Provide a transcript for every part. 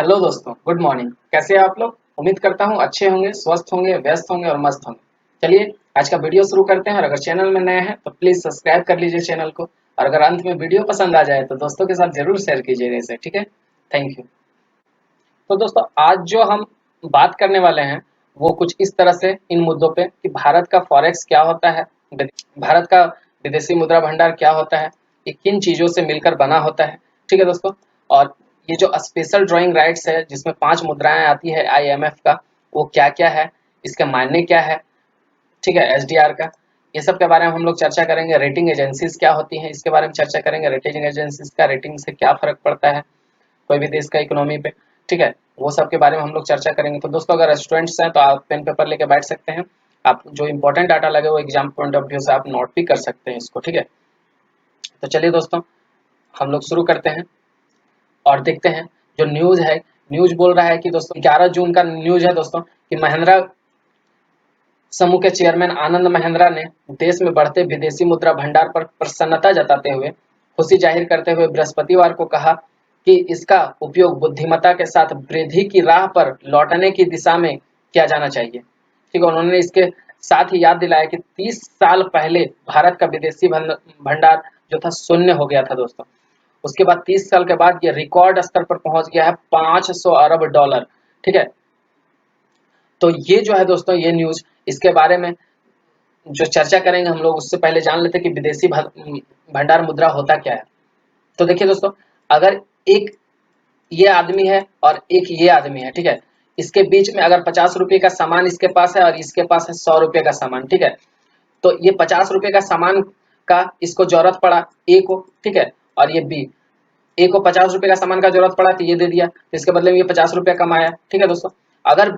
Hello दोस्तों, good morning. कैसे हैं आप लोग? उम्मीद करता हूँ अच्छे होंगे, स्वस्थ होंगे, व्यस्त होंगे और मस्त होंगे। चलिए आज का वीडियो शुरू करते हैं और अगर चैनल में नए हैं तो प्लीज सब्सक्राइब कर लीजिए चैनल को। और अगर अंत में वीडियो पसंद आ जाए तो दोस्तों के साथ जरूर शेयर कीजिएगा इसे, ठीक है? Thank you. तो दोस्तों आज जो हम बात करने वाले हैं वो कुछ इस तरह से इन मुद्दों पे कि भारत का फॉरेक्स क्या होता है, भारत का विदेशी मुद्रा भंडार क्या होता है, ये किन चीजों से मिलकर बना होता है। ठीक है दोस्तों। और ये जो स्पेशल ड्राइंग राइट्स है जिसमें 5 मुद्राएं आती है IMF का, वो क्या क्या है, इसके मायने क्या है, ठीक है, SDR का, ये सब के बारे में हम लोग चर्चा करेंगे। रेटिंग एजेंसीज क्या होती हैं इसके बारे में चर्चा करेंगे। रेटिंग एजेंसीज का रेटिंग से क्या फर्क पड़ता है कोई भी देश का इकोनॉमी पे, ठीक है, वो सब के बारे में हम लोग चर्चा करेंगे। तो दोस्तों अगर स्टूडेंट्स हैं तो आप पेन पेपर लेके बैठ सकते हैं। आप जो इंपॉर्टेंट डाटा लगे वो एग्जाम पॉइंट ऑफ व्यू से आप नोट भी कर सकते हैं इसको, ठीक है। तो चलिए दोस्तों हम लोग शुरू करते हैं और देखते हैं जो न्यूज है। न्यूज बोल रहा है कि दोस्तों 11 जून का न्यूज है दोस्तों कि महिंद्रा समूह के चेयरमैन आनंद महिंद्रा ने देश में बढ़ते विदेशी मुद्रा भंडार पर प्रसन्नता जताते हुए खुशी जाहिर करते हुए बृहस्पतिवार को कहा कि इसका उपयोग बुद्धिमत्ता के साथ वृद्धि की राह पर लौटने की दिशा में किया जाना चाहिए। ठीक है, उन्होंने इसके साथ ही याद दिलाया कि 30 साल पहले भारत का विदेशी भंडार जो था शून्य हो गया था दोस्तों। उसके बाद 30 साल के बाद ये रिकॉर्ड स्तर पर पहुंच गया है 500 अरब डॉलर। ठीक है, तो ये जो है दोस्तों ये न्यूज, इसके बारे में जो चर्चा करेंगे हम लोग उससे पहले जान लेते हैं कि विदेशी भंडार मुद्रा होता क्या है। तो देखिए दोस्तों, अगर एक ये आदमी है और एक ये आदमी है, ठीक है, इसके बीच में अगर 50 रुपए का सामान इसके पास है और इसके पास है 100 रुपए का सामान, ठीक है, तो ये 50 रुपए का सामान का इसको जरूरत पड़ा ए को, ठीक है, और ये बी, ए को 50 रुपए का सामान का जरूरत पड़ा तो ये दे दिया, तो इसके बदले में ये 50 रुपया कमाया। ठीक है दोस्तों, अगर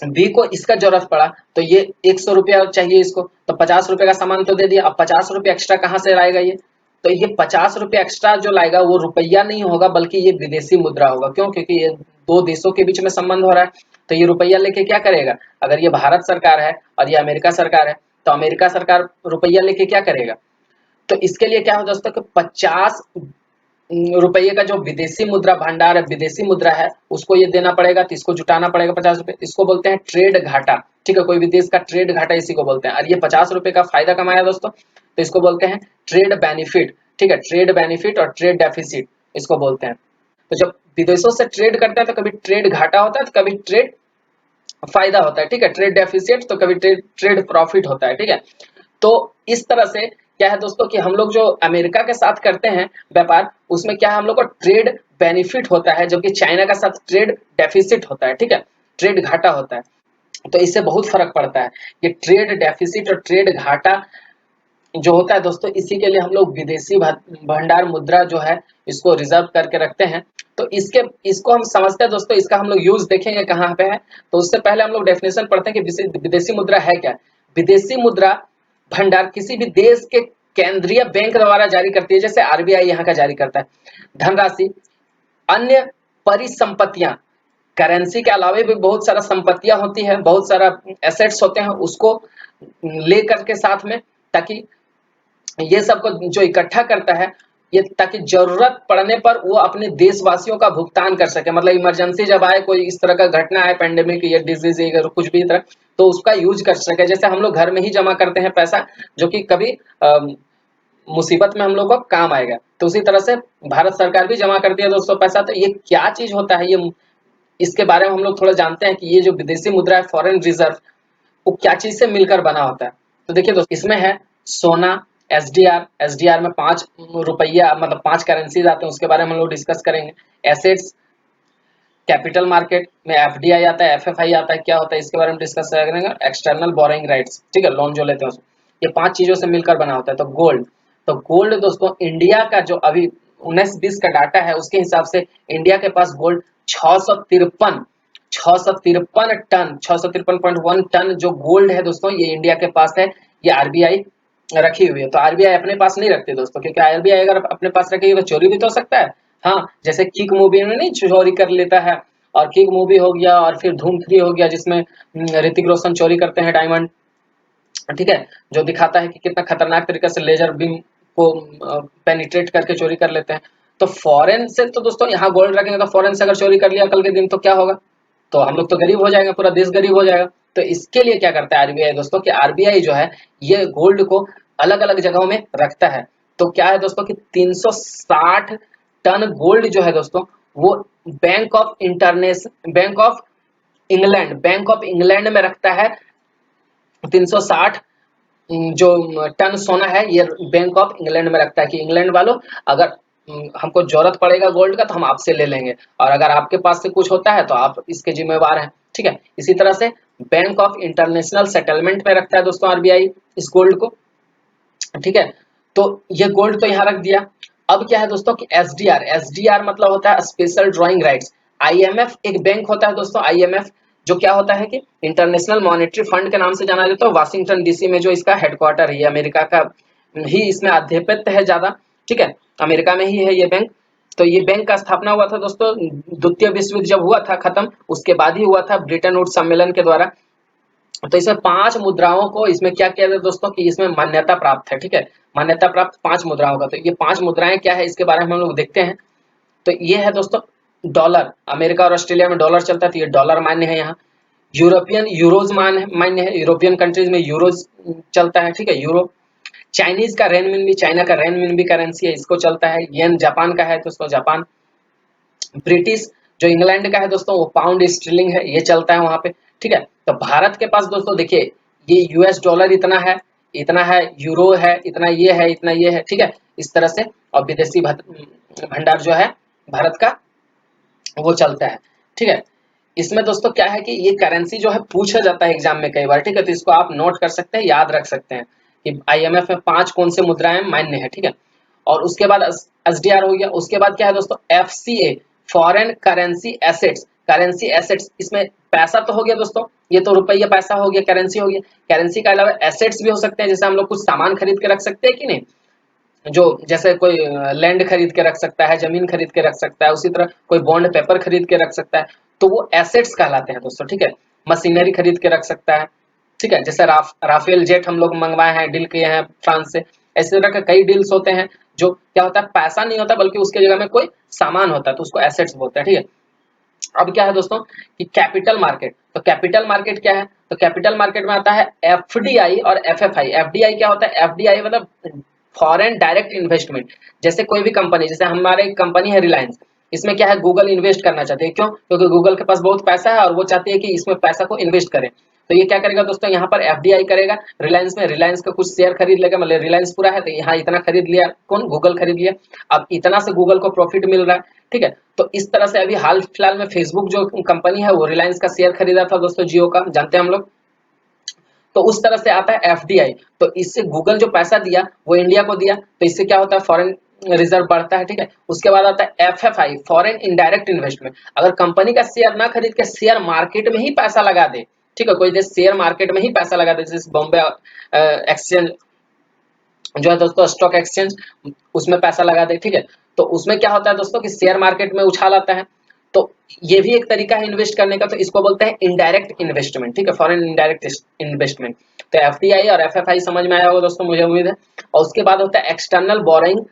बी को इसका जरूरत पड़ा तो ये 100 रुपया चाहिए इसको, तो 50 रुपए का सामान तो दे दिया, अब 50 रुपया एक्स्ट्रा कहाँ से लाएगा ये? तो ये 50 रुपया एक्स्ट्रा जो लाएगा वो रुपया नहीं होगा बल्कि ये विदेशी मुद्रा होगा। क्यों? क्योंकि ये दो देशों के बीच में संबंध हो रहा है। तो ये रुपया लेके क्या करेगा? अगर ये भारत सरकार है और ये अमेरिका सरकार है तो अमेरिका सरकार रुपया लेके क्या करेगा? तो इसके लिए क्या हो दोस्तों कि 50 रुपये का जो विदेशी मुद्रा भंडार है, विदेशी मुद्रा है, उसको ये देना पड़ेगा, तो इसको जुटाना पड़ेगा 50 रुपए। इसको बोलते हैं ट्रेड घाटा। ठीक है, कोई भी देश का ट्रेड घाटा इसी को बोलते हैं। और ये 50 रुपए का फायदा कमाया दोस्तों तो इसको बोलते हैं ट्रेड बेनिफिट। ठीक है, ट्रेड बेनिफिट और ट्रेड डेफिसिट इसको बोलते हैं। तो जब विदेशों से ट्रेड करते हैं तो कभी ट्रेड घाटा होता है तो कभी ट्रेड फायदा होता है। ठीक है, ट्रेड डेफिसिट तो कभी ट्रेड प्रॉफिट होता है। ठीक है, तो इस तरह से क्या है दोस्तों कि हम लोग जो अमेरिका के साथ करते हैं व्यापार, उसमें क्या है, हम लोग को ट्रेड बेनिफिट होता है, जबकि चाइना का साथ ट्रेड डेफिसिट होता है। ठीक है, ट्रेड घाटा होता है। तो इससे बहुत फर्क पड़ता है। ये ट्रेड डेफिसिट और ट्रेड घाटा जो होता है दोस्तों, इसी के लिए हम लोग विदेशी भंडार मुद्रा जो है इसको रिजर्व करके रखते हैं। तो इसको हम समझते हैं दोस्तों, इसका हम लोग यूज देखेंगे कहाँ पे है। तो उससे पहले हम लोग डेफिनेशन पढ़ते हैं कि विदेशी मुद्रा है क्या। विदेशी मुद्रा भंडार किसी भी देश के केंद्रीय बैंक द्वारा जारी करती है, जैसे RBI यहाँ का जारी करता है, धनराशि, अन्य परिसंपत्तियां, करेंसी के अलावा भी बहुत सारा संपत्तियां होती है, बहुत सारा एसेट्स होते हैं, उसको लेकर के साथ में, ताकि ये सबको जो इकट्ठा करता है ये, ताकि जरूरत पड़ने पर वो अपने देशवासियों का भुगतान कर सके। मतलब इमरजेंसी जब आए, कोई इस तरह का घटना आए, पेंडेमिक या डिजीज या कुछ भी तरह, तो उसका यूज कर सके। जैसे हम लोग घर में ही जमा करते हैं पैसा, जो कि कभी मुसीबत में हम लोग को काम आएगा, तो उसी तरह से भारत सरकार भी जमा करती है दोस्तों पैसा। तो ये क्या चीज होता है, ये इसके बारे में हम लोग थोड़ा जानते हैं कि ये जो विदेशी मुद्रा है, फॉरेन रिजर्व, वो क्या चीज से मिलकर बना होता है। तो देखिए दोस्तों, इसमें है सोना, एसडीआर में 5 रुपया, मतलब 5 करेंसीज आते हैं, उसके बारे में हम लोग डिस्कस करेंगे। एसेट्स, कैपिटल मार्केट में एफडीआई आता है, एफएफआई आता है, क्या होता है इसके बारे में डिस्कस करेंगे। एक्सटर्नल बोरोइंग राइट्स, ठीक है, लोन जो लेते हैं ये 5 चीजों से मिलकर बना होता है। तो गोल्ड, तो गोल्ड दोस्तों इंडिया का जो अभी 19-20 का डाटा है उसके हिसाब से इंडिया के पास गोल्ड 653 टन, 653.1 टन जो गोल्ड है दोस्तों, ये इंडिया के पास है। ये आरबीआई रखी हुई है। तो आरबीआई अपने पास नहीं रखती दोस्तों, क्योंकि आरबीआई अगर अपने पास रखेगी तो चोरी भी तो हो सकता है। हाँ, जैसे किक मूवी में नहीं चोरी कर लेता है, और किक मूवी हो गया, और फिर धूम 3 हो गया जिसमें ऋतिक रोशन चोरी करते हैं डायमंड, ठीक है, जो दिखाता है कि कितना खतरनाक तरीके से लेजर बीम को पेनिट्रेट करके चोरी कर लेते हैं। तो फॉरेन से तो दोस्तों यहाँ गोल्ड रखेंगे तो फॉरेन से अगर चोरी कर लिया कल के दिन तो क्या होगा, तो हम लोग तो गरीब हो जाएंगे, पूरा देश गरीब हो जाएगा। तो इसके लिए क्या करता है आरबीआई दोस्तों, कि आरबीआई जो है ये गोल्ड को अलग अलग जगहों में रखता है। तो क्या है दोस्तों कि 360 टन गोल्ड जो है दोस्तों वो बैंक ऑफ इंग्लैंड में रखता है। 360 जो टन सोना है ये बैंक ऑफ इंग्लैंड में रखता है कि इंग्लैंड वालों अगर हमको जरूरत पड़ेगा गोल्ड का तो हम आपसे ले लेंगे, और अगर आपके पास से कुछ होता है तो आप इसके जिम्मेवार हैं। ठीक है, इसी तरह से बैंक ऑफ इंटरनेशनल सेटलमेंट में रखता है दोस्तों आरबीआई इस गोल्ड को। ठीक है, तो ये गोल्ड तो यहाँ रख दिया। अब क्या है दोस्तों कि एसडीआर, एसडीआर मतलब होता है स्पेशल ड्रॉइंग राइट्स। आईएमएफ एक बैंक होता है दोस्तों, आईएमएफ जो क्या होता है कि इंटरनेशनल मॉनेटरी फंड के नाम से जाना जाता है, वाशिंगटन डीसी में जो इसका हेडक्वार्टर है, अमेरिका का ही इसमें आधिपत्य है ज्यादा। ठीक है, अमेरिका में ही है ये बैंक। तो ये बैंक का स्थापना हुआ था दोस्तों द्वितीय विश्व युद्ध जब हुआ था खत्म, उसके बाद ही हुआ था ब्रिटेन वुड्स सम्मेलन के द्वारा। तो इसमें 5 मुद्राओं को इसमें क्या किया जाता है दोस्तों कि इसमें मान्यता प्राप्त है। ठीक है, मान्यता प्राप्त 5 मुद्राओं का। तो ये 5 मुद्राएं क्या है इसके बारे में हम लोग देखते हैं। तो ये है दोस्तों डॉलर, अमेरिका और ऑस्ट्रेलिया में डॉलर चलता है तो ये डॉलर मान्य है यहाँ। यूरोपियन यूरोज मान्य है, यूरोपियन कंट्रीज में यूरोज चलता है। ठीक है, यूरो। चाइनीज का रेनमिनबी, चाइना का रेनमिनबी करेंसी है, इसको चलता है। येन जापान का है दोस्तों, जापान। ब्रिटिश जो इंग्लैंड का है दोस्तों वो पाउंड स्टर्लिंग है, ये चलता है वहां पे। ठीक है, तो भारत के पास दोस्तों देखिए ये यूएस डॉलर इतना है, यूरो है इतना, ये है इतना, ये है। ठीक है, इस तरह से। और विदेशी भंडार जो है भारत का वो चलता है। ठीक है, इसमें दोस्तों क्या है कि ये करेंसी जो है पूछा जाता है एग्जाम में कई बार। ठीक है, तो इसको आप नोट कर सकते हैं, याद रख सकते हैं कि आईएमएफ में 5 कौन से मुद्राएं मान्य है। ठीक है, और उसके बाद एसडीआर हो गया। उसके बाद क्या है दोस्तों FCA, foreign currency assets. Currency assets इसमें पैसा तो हो गया दोस्तों, ये तो रुपया पैसा हो गया, करेंसी हो गया। करेंसी के अलावा एसेट्स भी हो सकते हैं, जैसे हम लोग कुछ सामान खरीद के रख सकते हैं कि नहीं, जो जैसे कोई लैंड खरीद के रख सकता है, जमीन खरीद के रख सकता है, उसी तरह कोई बॉन्ड पेपर खरीद के रख सकता है, तो वो एसेट्स कहलाते हैं दोस्तों। ठीक है, मशीनरी खरीद के रख सकता है। ठीक है, जैसे राफेल जेट हम लोग मंगवाए हैं, डील किए हैं फ्रांस से, ऐसे तरह के कई डील्स होते हैं जो क्या होता है पैसा नहीं होता बल्कि उसके जगह में कोई सामान होता है, तो उसको एसेट्स बोलते हैं। ठीक है, अब क्या है दोस्तों कि कैपिटल मार्केट। तो कैपिटल मार्केट क्या है, तो कैपिटल मार्केट में आता है एफडीआई और एफएफआई। एफडीआई क्या होता है, एफडीआई मतलब फॉरेन डायरेक्ट इन्वेस्टमेंट। जैसे कोई भी कंपनी, जैसे हमारे कंपनी है रिलायंस, इसमें क्या है गूगल इन्वेस्ट करना चाहते हैं, क्यों, क्योंकि गूगल के पास बहुत पैसा है और वो चाहती है कि इसमें पैसा को इन्वेस्ट करें। तो ये क्या करेगा दोस्तों, यहाँ पर एफडीआई करेगा रिलायंस में, रिलायंस का कुछ शेयर खरीद लेगा, मतलब रिलायंस पूरा है तो यहाँ इतना खरीद लिया, कौन, गूगल खरीद लिया। अब इतना से गूगल को प्रॉफिट मिल रहा है। ठीक है, तो इस तरह से अभी हाल फिलहाल में फेसबुक जो कंपनी है वो रिलायंस का शेयर खरीदा था दोस्तों, जियो का, जानते हैं हम लोग। तो उस तरह से आता है एफडीआई। तो इससे गूगल जो पैसा दिया वो इंडिया को दिया, तो इससे क्या होता है फॉरेन रिजर्व बढ़ता है। ठीक है, उसके बाद आता है एफएफआई, फॉरेन इनडायरेक्ट इन्वेस्टमेंट। अगर कंपनी का शेयर ना खरीद के शेयर मार्केट में ही पैसा लगा दे, ठीक है, कोई देश शेयर मार्केट में ही पैसा लगा दे, जैसे बॉम्बे एक्सचेंज जो है दोस्तों, स्टॉक एक्सचेंज, उसमें पैसा लगा दे। ठीक है, तो उसमें क्या होता है दोस्तों कि शेयर मार्केट में उछाल आता है। तो ये भी एक तरीका है इन्वेस्ट करने का, तो इसको बोलते हैं इनडायरेक्ट इन्वेस्टमेंट। ठीक है, फॉरेन इनडायरेक्ट इन्वेस्टमेंट। तो एफडीआई और एफएफआई समझ में आया होगा दोस्तों, मुझे उम्मीद है। और उसके बाद होता है एक्सटर्नल बोरिंग।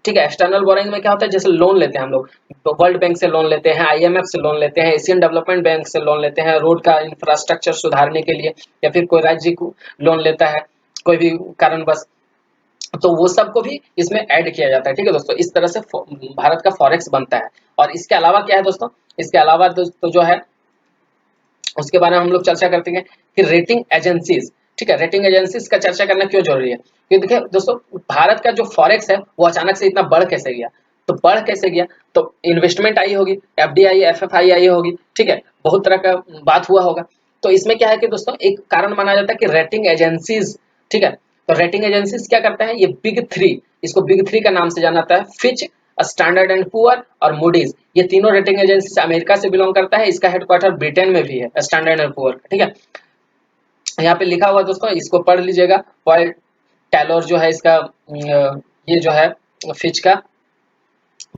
ठीक है, एक्सटर्नल बोरिंग में क्या होता है, जैसे लोन लेते हैं हम लोग, तो वर्ल्ड बैंक से लोन लेते हैं, आईएमएफ से लोन लेते हैं, एशियन डेवलपमेंट बैंक से लोन लेते हैं रोड का इंफ्रास्ट्रक्चर सुधारने के लिए, या फिर कोई राज्य को लोन लेता है कोई भी कारणवश, तो वो सबको भी इसमें ऐड किया जाता है। ठीक है दोस्तों, इस तरह से भारत का फॉरेक्स बनता है। और इसके अलावा क्या है दोस्तों, इसके अलावा दोस्तों जो है उसके बारे में हम लोग चर्चा करते हैं कि रेटिंग एजेंसीज। ठीक है, रेटिंग एजेंसीज का चर्चा करना क्यों जरूरी है, क्योंकि देखिए दोस्तों भारत का जो फॉरेक्स है वो अचानक से इतना बढ़ कैसे गया, तो बढ़ कैसे गया, तो इन्वेस्टमेंट आई होगी, एफडीआई एफएफआई आई होगी। ठीक है, बहुत तरह का बात हुआ होगा। तो इसमें क्या है कि दोस्तों एक कारण माना जाता है कि रेटिंग एजेंसीज। ठीक है, तो रेटिंग एजेंसीज क्या करता है, ये बिग थ्री, इसको बिग थ्री का नाम से जाना जाता है, फिच, स्टैंडर्ड एंड पुअर और मूडीज। ये तीनों रेटिंग एजेंसी अमेरिका से बिलोंग करता है, इसका हेडक्वार्टर ब्रिटेन में भी है, स्टैंडर्ड एंड पुअर। ठीक है, यहाँ पे लिखा हुआ दोस्तों, इसको पढ़ लीजिएगा। पॉल टैलोर जो है इसका ये जो है फिच का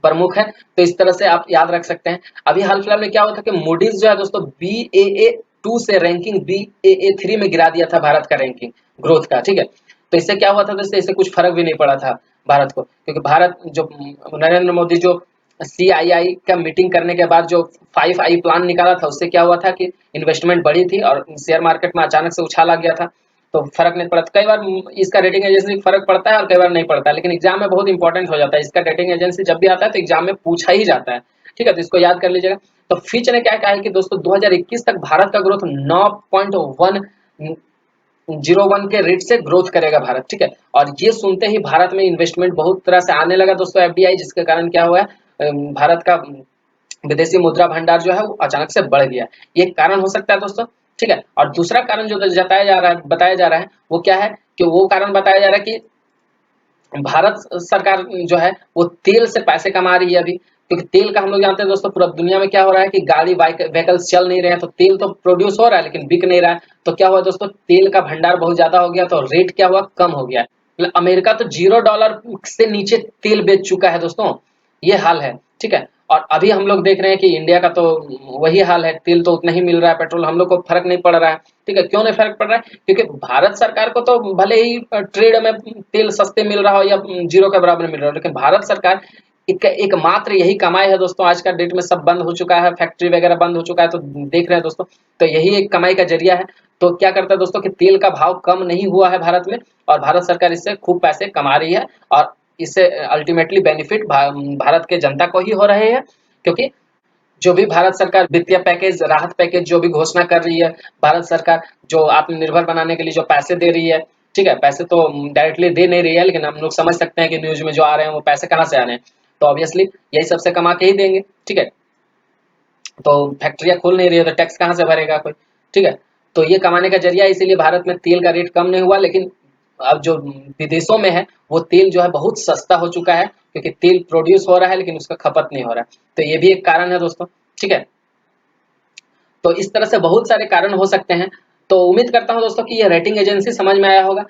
प्रमुख है, तो इस तरह से आप याद रख सकते हैं। अभी हाल फिलहाल में क्या हुआ था कि मूडीज जो है दोस्तों BAA2 से रैंकिंग BAA3 में गिरा दिया था भारत का रैंकिंग ग्रोथ का। ठीक है, तो इससे क्या हुआ था दोस्तों, इससे कुछ फर्क भी नहीं पड़ा था भारत को, क्योंकि भारत जो नरेंद्र मोदी जो CII का मीटिंग करने के बाद जो 5I प्लान निकाला था, उससे क्या हुआ था कि इन्वेस्टमेंट बढ़ी थी और शेयर मार्केट में अचानक से उछाल आ गया था। तो फर्क नहीं पड़ा। कई बार इसका रेटिंग एजेंसी फर्क पड़ता है और कई बार नहीं पड़ता है, लेकिन एग्जाम में बहुत इंपॉर्टेंट हो जाता है। इसका रेटिंग एजेंसी जब भी आता है तो एग्जाम में पूछा ही जाता है, ठीक है, तो इसको याद कर लीजिएगा। तो फिच ने क्या कहा है कि दोस्तों 2021 तक भारत का ग्रोथ 9.101 के रेट से ग्रोथ करेगा भारत, ठीक है। और ये सुनते ही भारत में इन्वेस्टमेंट बहुत तरह से आने लगा दोस्तों, FDI, जिसके कारण क्या हुआ है, भारत का विदेशी मुद्रा भंडार जो है वो अचानक से बढ़ गया। ये कारण हो सकता है दोस्तों, ठीक है। और दूसरा कारण जो जताया जा रहा है, बताया जा रहा है, वो क्या है कि वो कारण बताया जा रहा है कि भारत सरकार जो है वो तेल से पैसे कमा रही है अभी, क्योंकि तेल का हम लोग जानते हैं दोस्तों, पूरा दुनिया में क्या हो रहा है कि गाड़ी व्हीकल्स चल नहीं रहे हैं, तो तेल तो प्रोड्यूस हो रहा है लेकिन बिक नहीं रहा है। तो क्या हुआ दोस्तों, तेल का भंडार बहुत ज्यादा हो गया, तो रेट क्या हुआ, कम हो गया। मतलब अमेरिका तो $0 से नीचे तेल बेच चुका है दोस्तों, ये हाल है, ठीक है। और अभी हम लोग देख रहे हैं कि इंडिया का तो वही हाल है, तेल तो उतना ही मिल रहा है, पेट्रोल हम लोग को फर्क नहीं पड़ रहा है, ठीक है। क्यों नहीं फर्क पड़ रहा है, क्योंकि भारत सरकार को तो भले ही ट्रेड में तेल सस्ते मिल रहा हो या जीरो के बराबर मिल रहा हो, लेकिन भारत सरकार एकमात्र यही कमाई है दोस्तों। आज का डेट में सब बंद हो चुका है, फैक्ट्री वगैरह बंद हो चुका है, तो देख रहे हैं दोस्तों, तो यही एक कमाई का जरिया है। तो क्या करता है दोस्तों कि तेल का भाव कम नहीं हुआ है भारत में, और भारत सरकार इससे खूब पैसे कमा रही है, और इससे अल्टीमेटली बेनिफिट भारत के जनता को ही हो रहे हैं, क्योंकि जो भी भारत सरकार वित्तीय पैकेज, राहत पैकेज जो भी घोषणा कर रही है, भारत सरकार जो आत्मनिर्भर बनाने के लिए जो पैसे दे रही है, ठीक है, पैसे तो डायरेक्टली दे नहीं रही है, लेकिन हम लोग समझ सकते हैं कि न्यूज में जो आ रहे हैं वो पैसे कहाँ से आ रहे हैं, तो ऑब्वियसली यही सबसे कमा के ही देंगे, ठीक है। तो फैक्ट्रियां खुल नहीं रही है तो टैक्स कहाँ से भरेगा कोई, ठीक है। तो ये कमाने का जरिया, इसीलिए भारत में तेल का रेट कम नहीं हुआ, लेकिन अब जो विदेशों में है वो तेल जो है बहुत सस्ता हो चुका है, क्योंकि तेल प्रोड्यूस हो रहा है लेकिन उसका खपत नहीं हो रहा है। तो ये भी एक कारण है दोस्तों, ठीक है। तो इस तरह से बहुत सारे कारण हो सकते हैं। तो उम्मीद करता हूं दोस्तों कि ये रेटिंग एजेंसी समझ में आया होगा।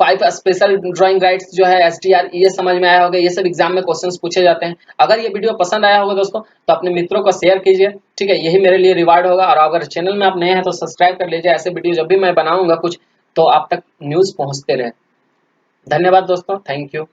5 स्पेशल ड्राइंग राइट्स जो है, STR, ये समझ में आया होगा। ये सब एग्जाम में क्वेश्चंस पूछे जाते हैं। अगर ये वीडियो पसंद आया होगा दोस्तों तो अपने मित्रों को शेयर कीजिए, ठीक है, यही मेरे लिए रिवार्ड होगा। और अगर चैनल में आप नए हैं तो सब्सक्राइब कर लीजिए, ऐसे वीडियो जब भी मैं बनाऊंगा कुछ तो आप तक न्यूज पहुंचते रहे। धन्यवाद दोस्तों, थैंक यू।